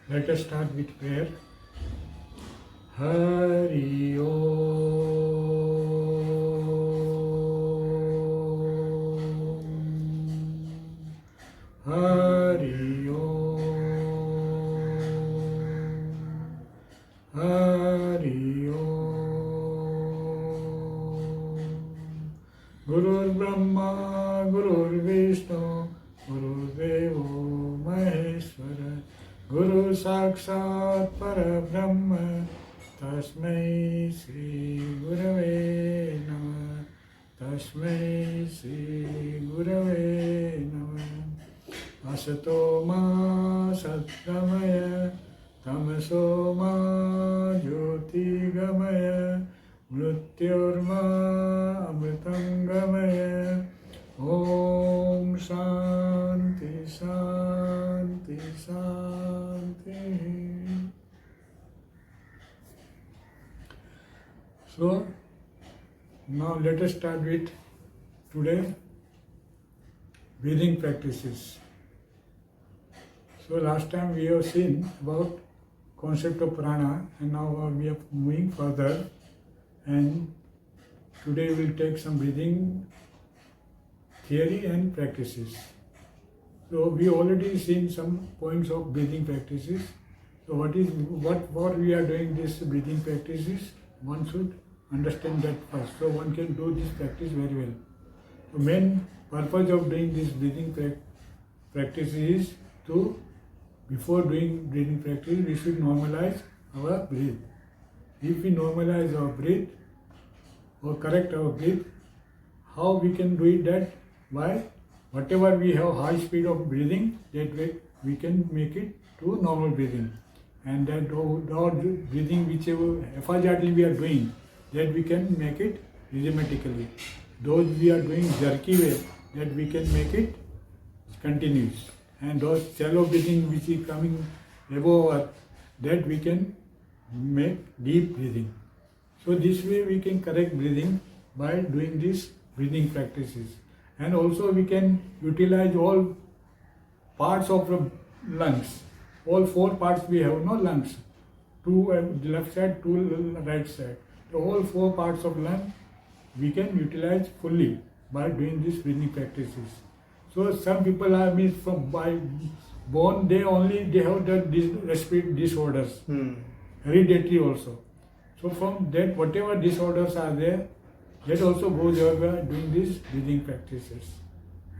Let us start with prayer. Hari Om. Hari Om. Hari Om. Gurur Brahma, Gurur Vishnu, Gurur Devo Maheshwara, Guru Sakshat Parabrahma, Tasmai Shri Gurave Namah, Tasmai Shri Gurave Namah. Asato ma satgamaya, tamaso ma jyotigamaya, mrityorma amritangamaya. Om Shanti Shanti Shanti. So, now let us start with today breathing practices. So last time we have seen about concept of prana, and now we are moving further, and today we will take some breathing theory and practices. So we already seen some points of breathing practices. So what we are doing this breathing practices, one should understand that first. So one can do this practice very well. The main purpose of doing this breathing practice is to, before doing breathing practice, we should normalize our breath. If we normalize our breath or correct our breath, how we can do it? That by whatever we have high speed of breathing, that way we can make it to normal breathing. And that breathing, whichever haphazardly we are doing, that we can make it rhythmically. Those we are doing jerky way, that we can make it continuous. And those shallow breathing which is coming above us, that we can make deep breathing. So this way we can correct breathing by doing these breathing practices. And also we can utilize all parts of the lungs. All four parts we have, no lungs. Two left side, two right side. So all four parts of lung we can utilize fully by doing these breathing practices. So some people are from by born they have the respiratory disorders, hereditary also. So from that whatever disorders are there, that also goes away by doing these breathing practices,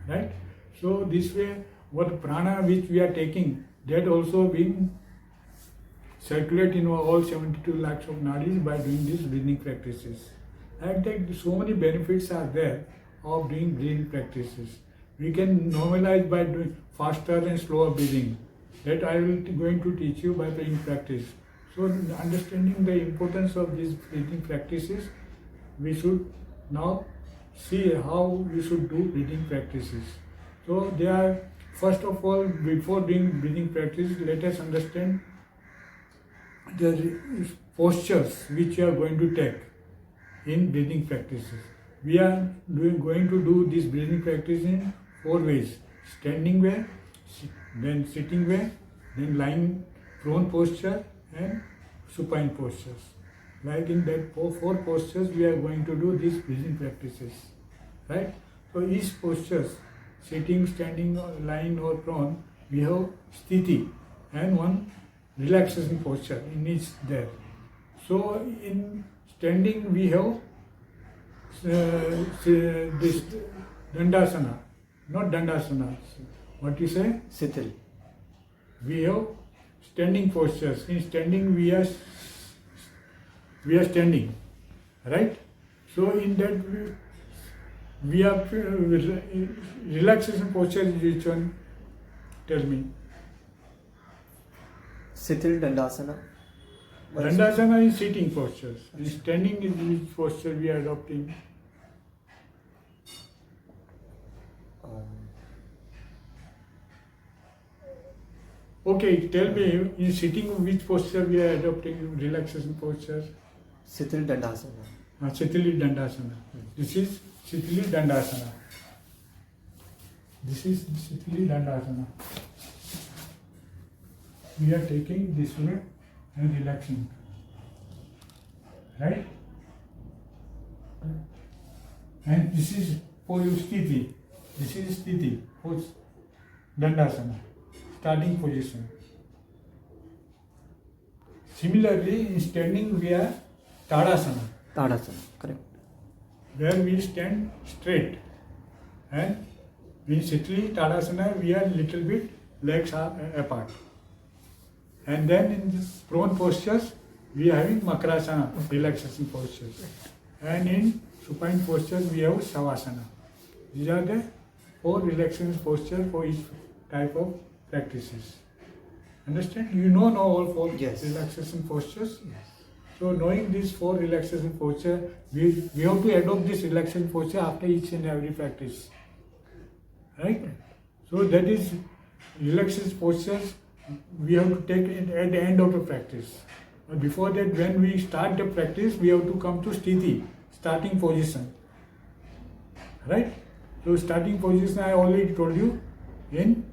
right? So this way, what prana which we are taking, that also being circulate in all 72 lakhs of nadis by doing these breathing practices. And that so many benefits are there of doing breathing practices. We can normalize by doing faster and slower breathing. That I will going to teach you by doing practice. So understanding the importance of these breathing practices, we should now see how we should do breathing practices. So they are, first of all, before doing breathing practice, let us understand the postures which we are going to take in breathing practices. We are going to do this breathing practice in 4 ways: standing way, then sitting way, then lying prone posture, and supine postures. Like in that four postures, we are going to do these breathing practices, right? So each postures, sitting, standing, lying or prone, we have sthiti and one relaxation posture in each there. So in standing we have this dandasana, not dandasana. What you say? Sitil. We have standing postures. In standing we are standing, right? So in that we are relaxation posture is which one? Tell me. Sitil Dandasana. Dandasana is sitting postures. And standing is which posture we are adopting? Okay, tell me, in sitting which posture we are adopting, relaxation posture? Sitil Dandasana. Sitili Dandasana. This is Sitili Dandasana. This is Sitili Dandasana. we are taking this way and relaxing. Right? And this is for your sthiti. This is sthiti, for Dandasana, starting position. Similarly, in standing we are Tadasana, Tadasana, correct. where we stand straight. And in Sitli Tadasana we are little bit legs are apart. And then in this prone postures we are having Makarasana, relaxation postures. And in supine postures we have Savasana. These are the 4 relaxation postures for each type of practices. Understand? You know now all 4 Yes. relaxation postures. Yes. So knowing these 4 relaxation posture, we have to adopt this relaxation posture after each and every practice. Right? So that is relaxation postures we have to take it at the end of the practice. But before that, when we start the practice, we have to come to sthiti, starting position. Right? So starting position I already told you, in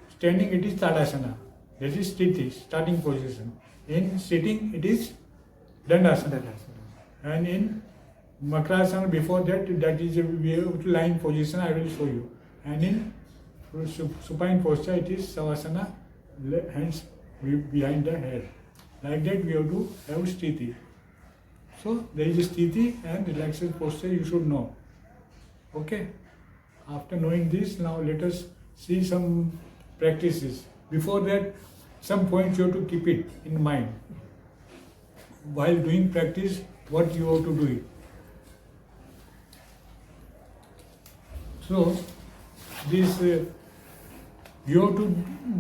standing it is Tadasana. That is sthiti, starting position. In sitting it is Dandasana. Dandasana. And in Makarasana before that, that is a lying position, I will show you. And in supine posture it is Savasana, hands behind the head. Like that we have to have sthiti. So there is a sthiti and relaxation posture you should know. Okay? After knowing this, now let us see some practices. Before that, some points you have to keep it in mind. While doing practice, what you have to do it. So, this you have to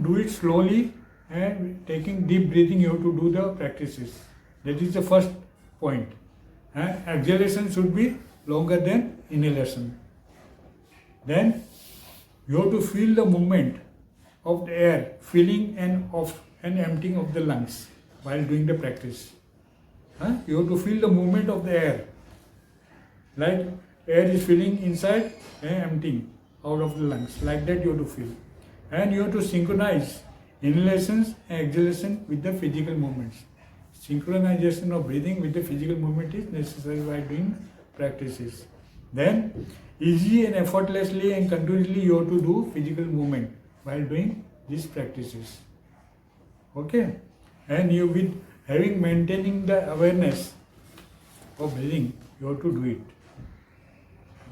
do it slowly and taking deep breathing you have to do the practices. That is the first point. And exhalation should be longer than inhalation. Then you have to feel the movement of the air, filling and off and emptying of the lungs while doing the practice. You have to feel the movement of the air. Like air is filling inside and emptying out of the lungs. Like that you have to feel. And you have to synchronize inhalations and exhalation with the physical movements. Synchronization of breathing with the physical movement is necessary while doing practices. Then, easy and effortlessly and continuously you have to do physical movement while doing these practices. Okay? And you with having maintaining the awareness of breathing, you have to do it.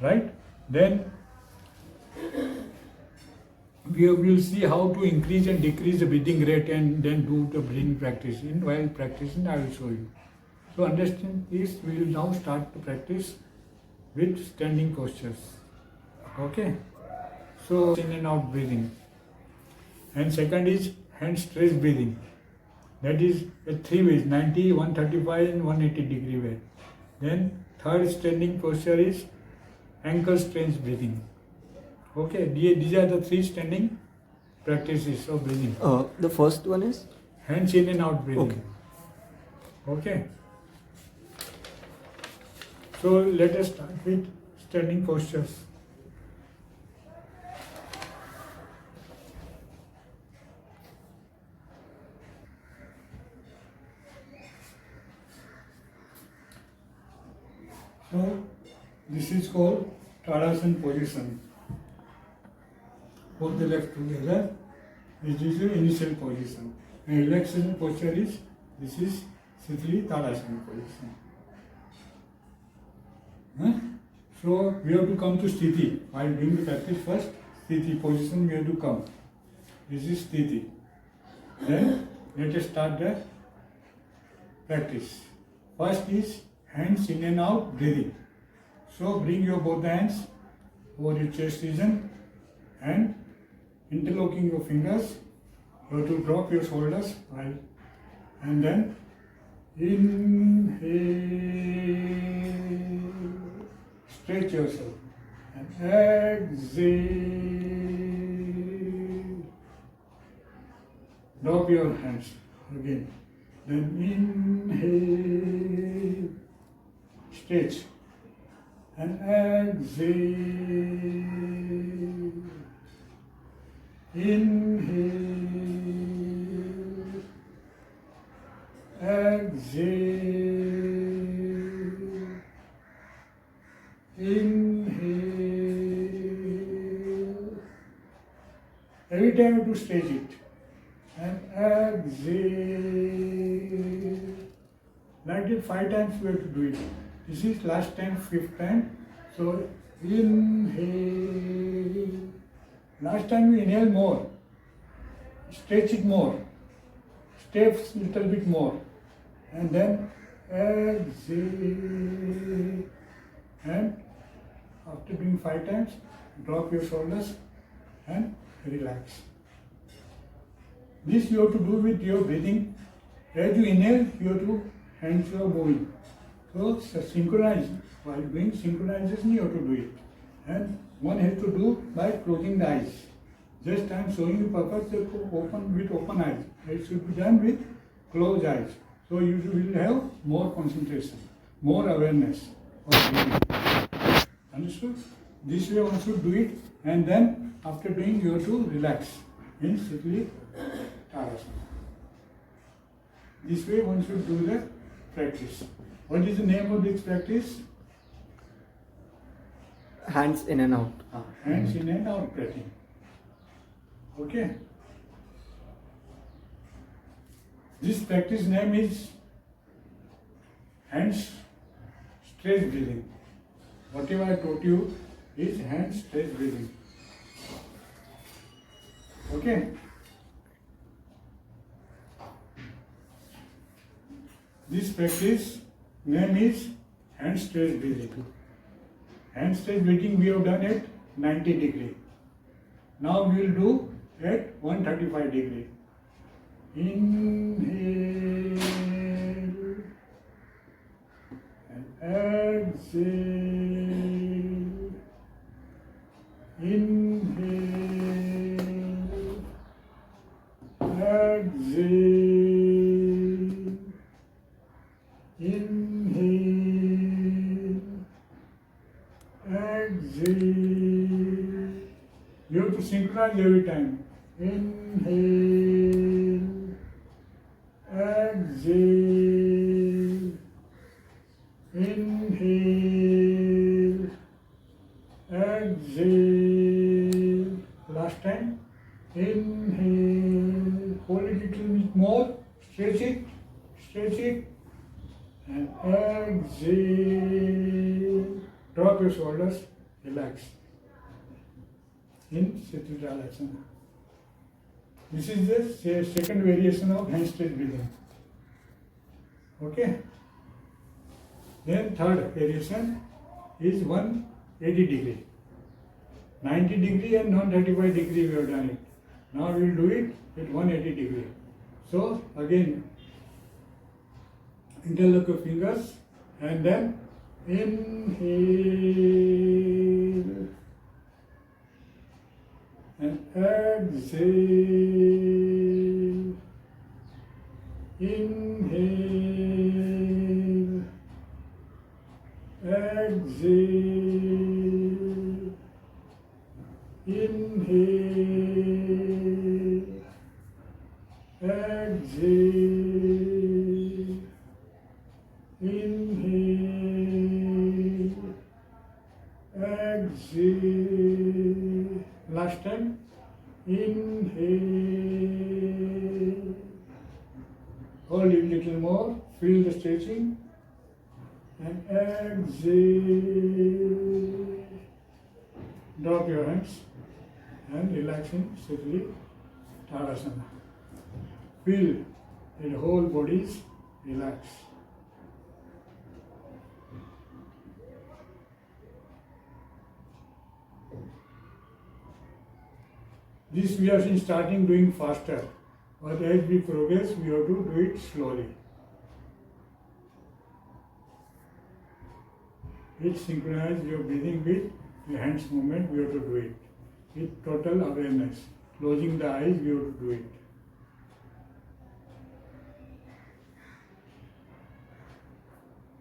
Right? Then we will see how to increase and decrease the breathing rate and then do the breathing practice. While practicing, I will show you. So understand this, we will now start to practice with standing postures. Okay? So in and out breathing. And second is hand stretch breathing. That is at 3 ways, 90, 135 and 180 degree way. Then third standing posture is ankle stretch breathing. Okay, these are the 3 standing practices of breathing. The first one is? Hands in and out breathing. Okay. Okay. So let us start with standing postures. So this is called Tadasana position. Both the legs together. This is the initial position. And relaxation posture is, this is Sitli Tadasana position. So we have to come to sthiti. While doing the practice first, sthiti position we have to come. This is sthiti. Then let us start the practice. First is hands in and out breathing. So bring your both hands over your chest region and interlocking your fingers. You have to drop your shoulders while, and then inhale, stretch yourself, and exhale, drop your hands again, then inhale, stretch, and exhale, inhale, exhale, inhale. Every time you have to stretch it. And exhale. Like it 5 times you have to do it. This is last time, 5th time. So inhale. Last time you inhale more. Stretch it more. Stretch little bit more. And then exhale. And after doing 5 times, drop your shoulders and relax. This you have to do with your breathing. As you inhale, you have to hands are moving. So synchronize. While doing synchronization, you have to do it. And one has to do by closing the eyes. Just I am showing you purpose open with open eyes. It should be done with closed eyes. So you will have more concentration, more awareness of breathing. Understood? This way one should do it, and then after doing you have to relax in Sthiti Tadasana. This way one should do the practice. What is the name of this practice? Hands in and out. Hands in and out breathing. Okay. This practice name is hands stretch breathing. Whatever I taught you is hand stretch breathing. Okay. This practice name is hand stretch breathing. Hand stretch breathing we have done at 90 degree. Now we will do at 135 degree. Inhale and exhale. Inhale, exhale. Inhale, exhale. You have to synchronize every time. Inhale, exhale. Inhale, exhale. Last time. Inhale, hold it a little bit more. Stretch it, and exhale. Drop your shoulders, relax. In Sthiti Tadasana. This is the second variation of hand stretch breathing. Okay. Then third variation is 180 degree. 90 degree and 135 degree we have done it. Now we will do it at 180 degree. So again, interlock your fingers and then inhale and exhale. Inhale, exhale. Inhale, exhale. Inhale, exhale. Last time. Inhale. Hold it a little more. Feel the stretching. And exhale. Drop your hands and relax in Sthiti Tadasana. Feel the whole body is relaxed. This we have been starting doing faster, but as we progress, we have to do it slowly. It synchronize your breathing with the hands movement, we have to do it. With total awareness. Closing the eyes, we have to do it.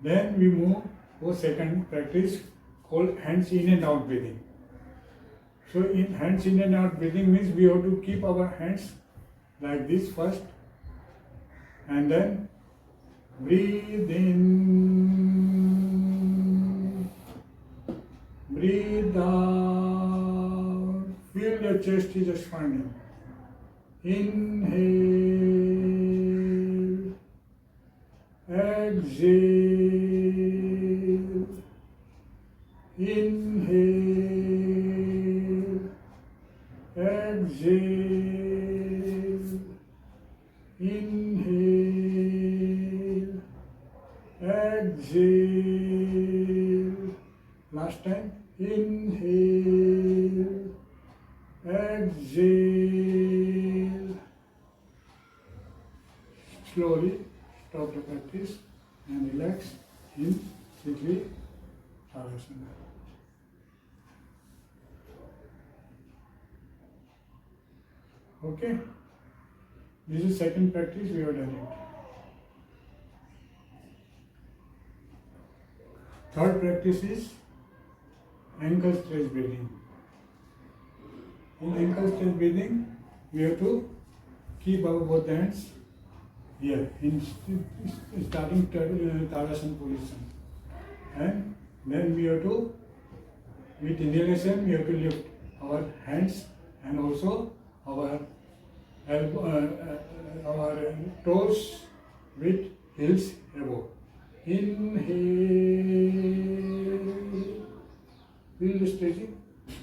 Then we move to second practice called hands in and out breathing. So in hands in and out breathing means we have to keep our hands like this first, and then Breathe in. Breathe out. Feel your chest is expanding. Inhale. Exhale. Inhale. Exhale. Inhale. Exhale. Last time. Inhale. Exhale. Slowly stop the practice and relax in Sitli Tadasana. Okay? This is second practice, we have done it. Third practice is ankle stretch breathing. In ankle stretch breathing, we have to keep our both hands here in starting Tadasana position. And then we have to, with inhalation, we have to lift our hands and also our our toes with heels above. Inhale, feel the stretching,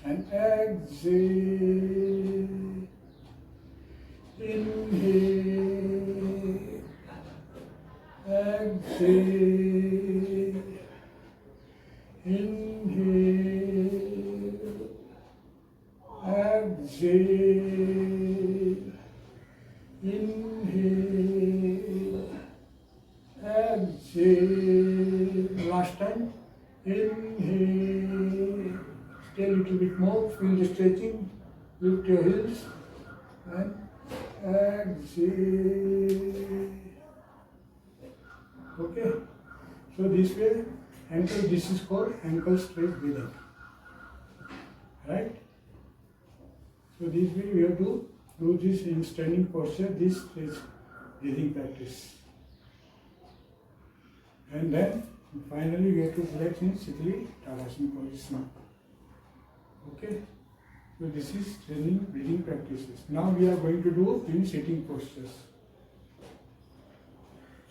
and exhale. Inhale, exhale. Inhale, exhale. Inhale, exhale. Last time. Inhale. Stay a little bit more. Feel the stretching. Lift your heels and exhale. Okay. So this way, ankle. This is called ankle stretch breathing. Right. So this way we have to do this in standing posture, this is breathing practice. And then finally we have to relax in Sitli Tadasana position. Okay? So this is training breathing practices. Now we are going to do in sitting postures.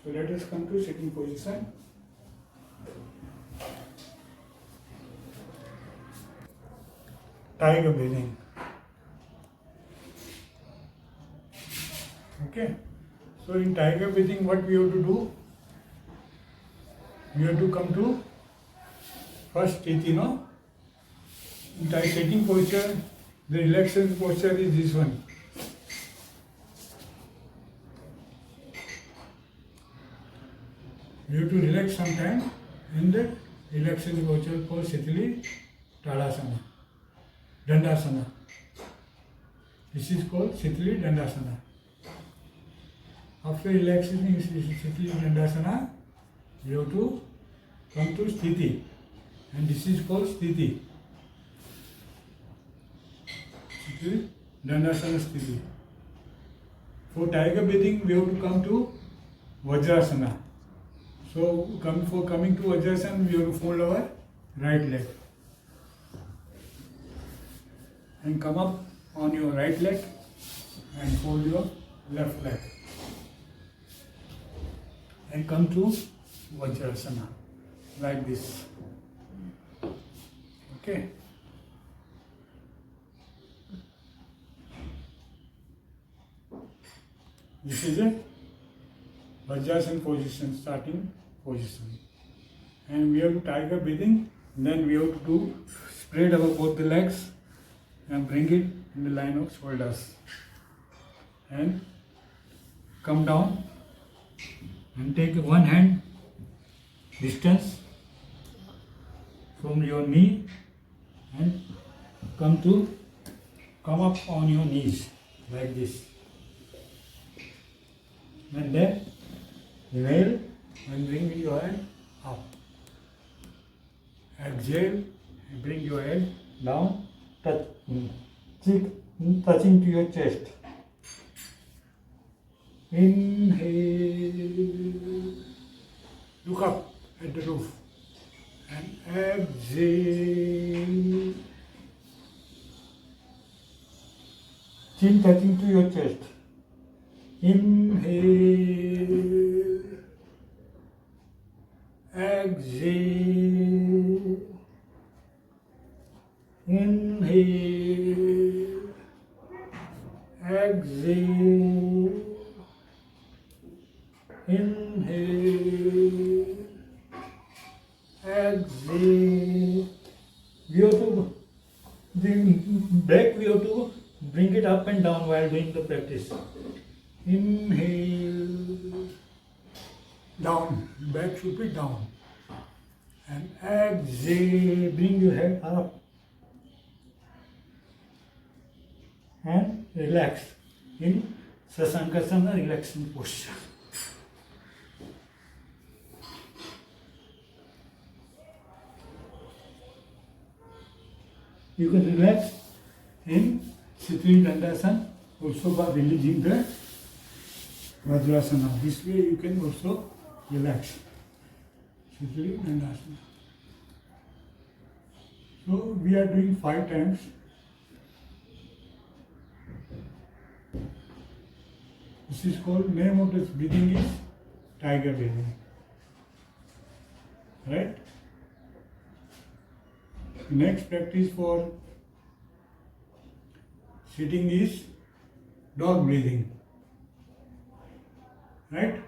So let us come to sitting position. Tiger breathing. Okay, so in tiger breathing, what we have to do? We have to come to first sthiti, no? In sitting posture, the relaxation posture is this one. You have to relax sometime in the relaxation posture called Sitli Tadasana, Dandasana. This is called Sitli Dandasana. After relaxing in Sitli Dandasana, you have to come to Sthiti, and this is called Sthiti. Sitli Dandasana Sthiti. For tiger breathing, we have to come to Vajrasana. So, for coming to Vajrasana, we have to fold our right leg and come up on your right leg and fold your left leg. And come to Vajrasana like this. Okay. This is a Vajrasana position, starting position. And we have to tiger breathing. Then we have to spread our both the legs and bring it in the line of shoulders. And come down. And take one hand distance from your knee and come up on your knees like this. And then inhale and bring your hand up. Exhale and bring your head down, touching to your chest. Inhale, Inhale. Exhale. We have to bring back. We have to bring it up and down while doing the practice. Inhale. Down. Back should be down. And exhale. Bring your head up. And relax in Sasankasana relaxing posture. You can relax in Sitting Dandasana also by releasing the Vajrasana. This way you can also relax. Sitting Dandasana. So we are doing 5 times. This is called, name of this breathing is tiger breathing. Right? Next practice for sitting is dog breathing. Right?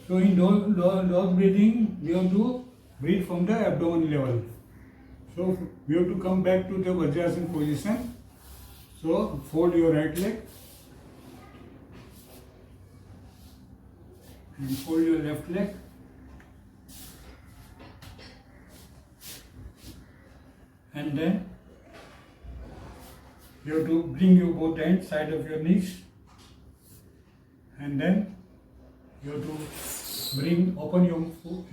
So in dog breathing, we have to breathe from the abdomen level. So we have to come back to the Vajrasana position. So fold your right leg and fold your left leg. And then you have to bring your both hands side of your knees, and then you have to open your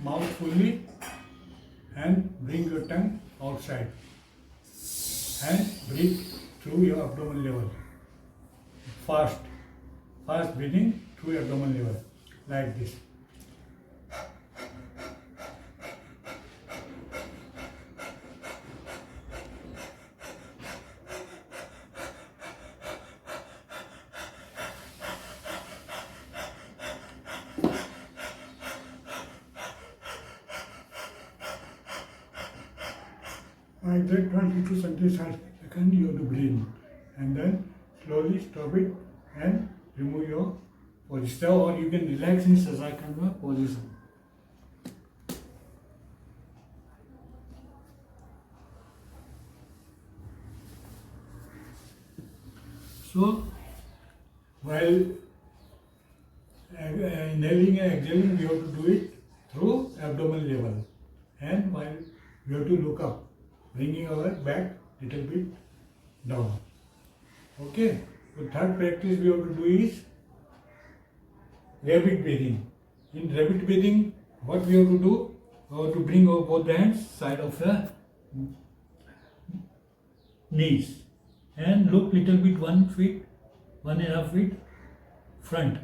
mouth fully and bring your tongue outside and breathe through your abdomen level. Fast breathing through abdomen level, like this. Like that 20 to 30 seconds you have to breathe, and then slowly stop it and remove your position, or you can relax in Sasakana position. So while inhaling and exhaling, we have to do it through abdomen level, and while we have to look up, bringing our back little bit down. Okay. So third practice we have to do is rabbit breathing. In rabbit breathing, what we have to do? We have to bring our both hands side of the knees and look little bit 1.5 feet front,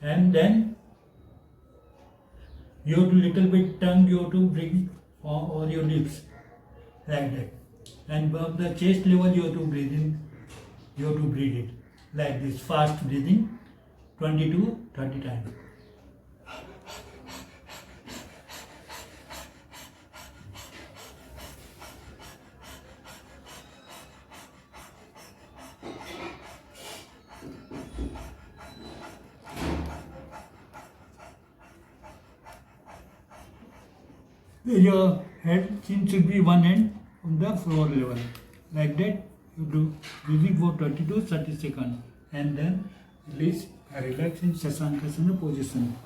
and then you have to little bit tongue you have to bring on your lips, like that, and above the chest level you have to breathe in, you have to breathe it like this, fast breathing 20 to 30 times. Your head chin should be one end on the floor level, like that. You do breathing for 20 to 30 seconds, and then release and relax in Sasankasana position.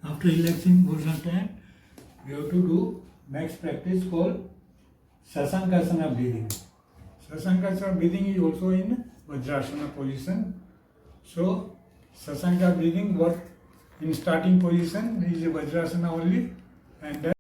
After relaxing for some time, we have to do next practice called Sasankasana breathing. Sasankasana breathing is also in Vajrasana position. So Sasanka breathing, what in starting position is Vajrasana only, and then